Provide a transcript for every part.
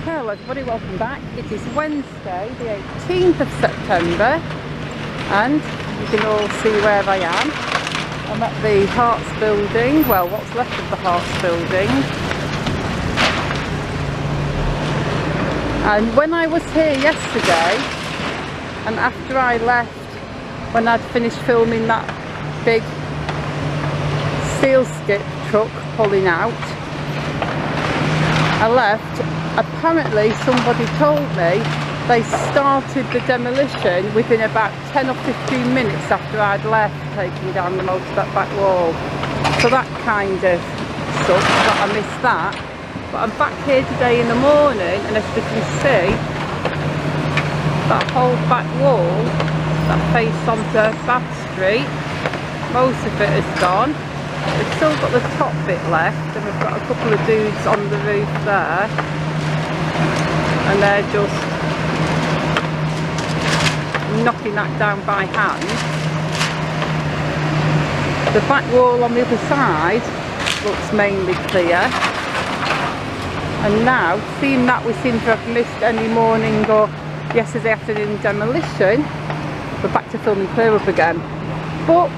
Hello everybody, welcome back. It is Wednesday the 18th of September and you can all see where I am. I'm at the Hartes building, well what's left of the Hartes building. And when I was here yesterday and after I left, when I'd finished filming that big steel skip truck pulling out, I left. Apparently somebody told me they started the demolition within about 10 or 15 minutes after I'd left, taking down the most of that back wall. So that kind of sucks that I missed that. But I'm back here today in the morning and as you can see, that whole back wall that faced onto Bath Street, most of it is gone. We've still got the top bit left and we've got a couple of dudes on the roof there. And they're just knocking that down by hand. The back wall on the other side looks mainly clear. And now, seeing that we seem to have missed any morning or yesterday afternoon demolition, we're back to filming clear up again. But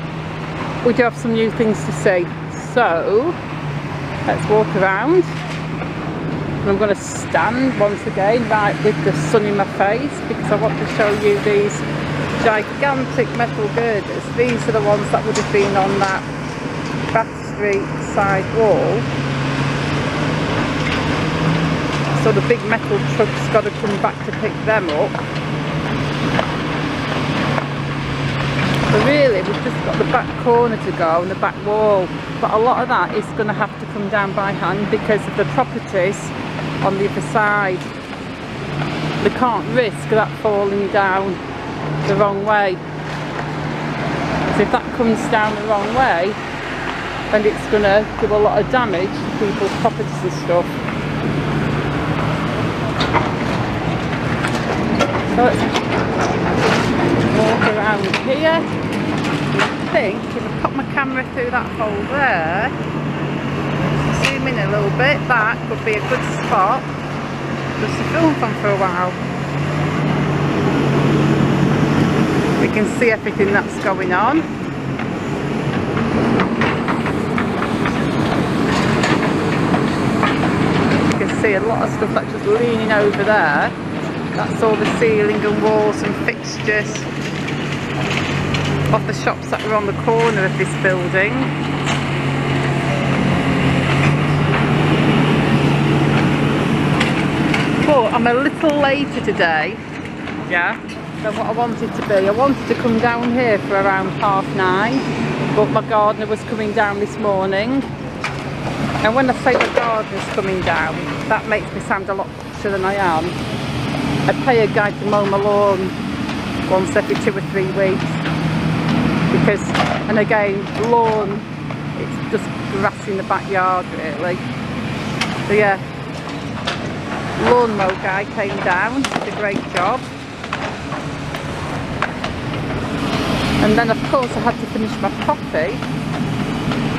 we do have some new things to see. So, let's walk around. I'm going to stand once again right with the sun in my face because I want to show you these gigantic metal girders. These are the ones that would have been on that Bath Street side wall. So the big metal truck's got to come back to pick them up. But really we've just got the back corner to go and the back wall. But a lot of that is going to have to come down by hand because of the properties on the other side. They can't risk that falling down the wrong way. So if that comes down the wrong way, then it's going to do a lot of damage to people's properties and stuff. So let's walk around here. I think if I put my camera through that hole there, zoom in a little bit, that could be a good spot just to film from for a while. We can see everything that's going on. You can see a lot of stuff that's just leaning over there. That's all the ceiling and walls and fixtures of the shops that are on the corner of this building. But I'm a little later today, yeah, than what I wanted to be. I wanted to come down here for around 9:30, but my gardener was coming down this morning. And when I say the gardener's coming down, that makes me sound a lot better than I am. I pay a guy to mow my lawn once every 2 or 3 weeks. Because, and again, lawn, it's just grass in the backyard really. So yeah, lawn mow guy came down, did a great job. And then of course I had to finish my coffee,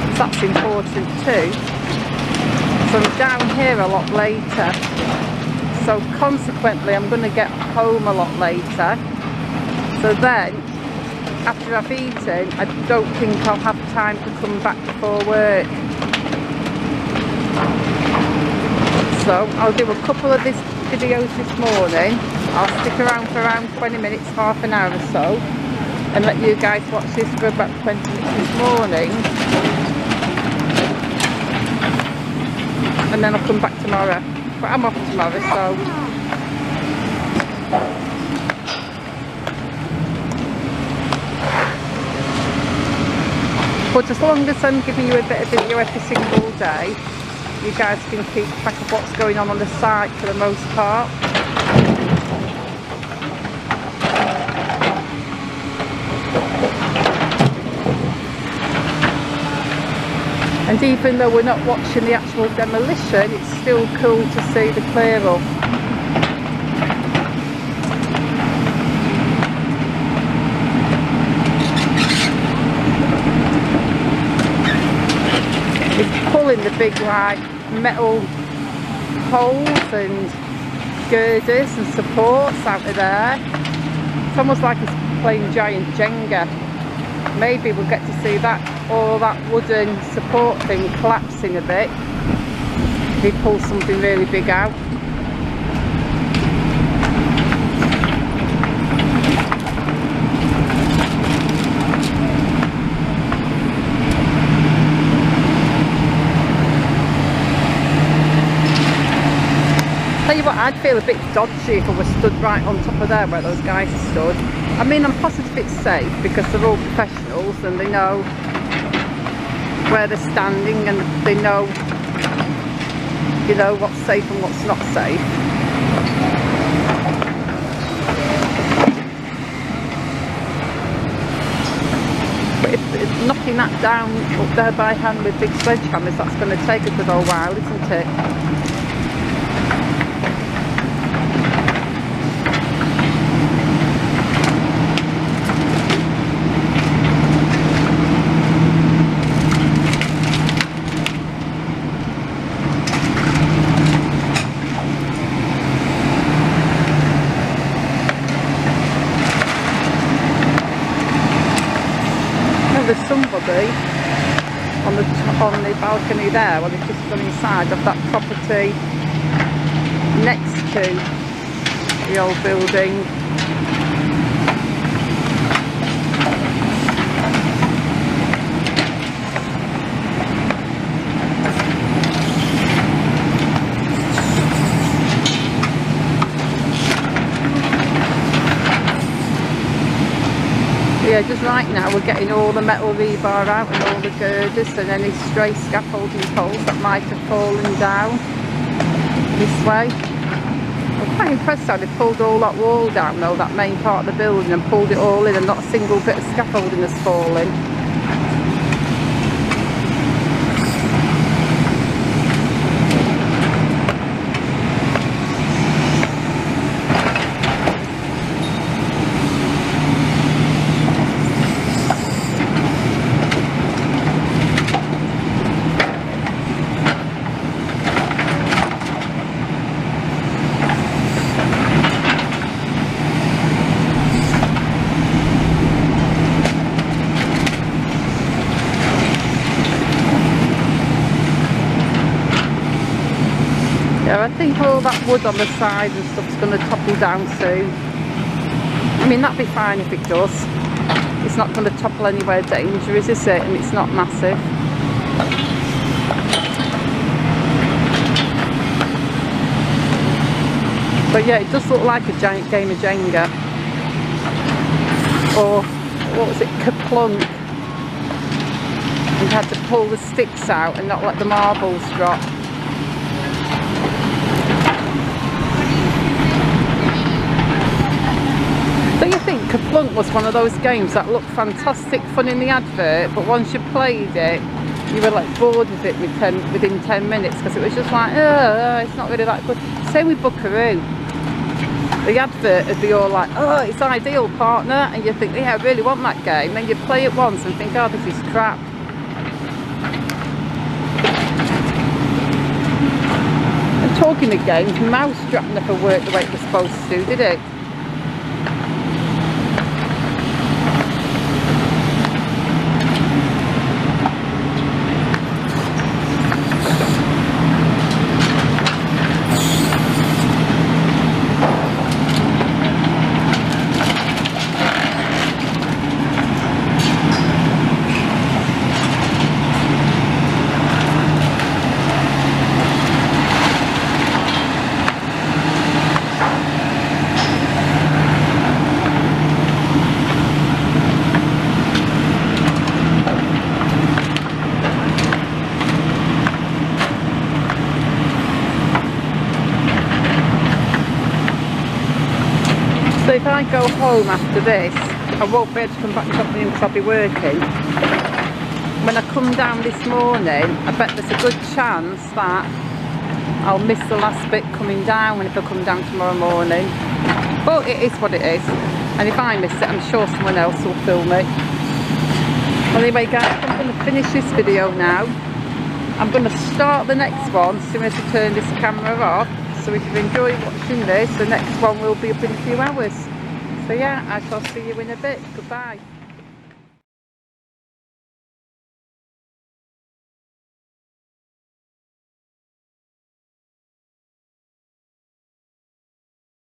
so that's important too. So I'm down here a lot later. So consequently I'm going to get home a lot later. So then, after I've eaten, I don't think I'll have time to come back before work. So I'll do a couple of these videos this morning. I'll stick around for around 20 minutes, half an hour or so, and let you guys watch this for about 20 minutes this morning. And then I'll come back tomorrow. But I'm off tomorrow, so but as long as I'm giving you a bit of video every single day, you guys can keep track of what's going on the site for the most part. And even though we're not watching the actual demolition, it's still cool to see the clear up. It's pulling the big like metal poles and girders and supports out of there. It's almost like it's playing giant Jenga. Maybe we'll get to see that, all that wooden support thing collapsing a bit. He pulls something really big out. Tell you what, I'd feel a bit dodgy if I was stood right on top of there where those guys stood. I mean, I'm positive it's safe because they're all professionals and they know where they're standing and they know, you know, what's safe and what's not safe. But if knocking that down up there by hand with big sledgehammers, that's going to take a good old while, isn't it? There's somebody on the balcony there, well, they've just gone inside of that property next to the old building. Yeah, just right now we're getting all the metal rebar out and all the girders and any stray scaffolding poles that might have fallen down this way. I'm quite impressed how they pulled all that wall down though, that main part of the building, and pulled it all in and not a single bit of scaffolding has fallen. I think all that wood on the side and stuff's going to topple down soon. I mean, that'd be fine if it does. It's not going to topple anywhere dangerous, is it? And it's not massive. But yeah, it does look like a giant game of Jenga. Or, what was it, Kaplunk. You had to pull the sticks out and not let the marbles drop. So you think Kaplunk was one of those games that looked fantastic fun in the advert, but once you played it, you were like bored with it within 10 minutes because it was just like, it's not really that good. Same with Buckaroo. The advert would be all like, oh, it's ideal, partner, and you think, yeah, I really want that game. Then you play it once and think, oh, this is crap. And talking of games, Mousetrap never worked the way it was supposed to, did it? So if I go home after this, I won't be able to come back to something because I'll be working. When I come down this morning, I bet there's a good chance that I'll miss the last bit coming down if I come down tomorrow morning. But it is what it is. And if I miss it, I'm sure someone else will film it. Well, anyway guys, I'm going to finish this video now. I'm going to start the next one as soon as I turn this camera off. So if you enjoy watching this, the next one will be up in a few hours. So yeah, I shall see you in a bit. Goodbye.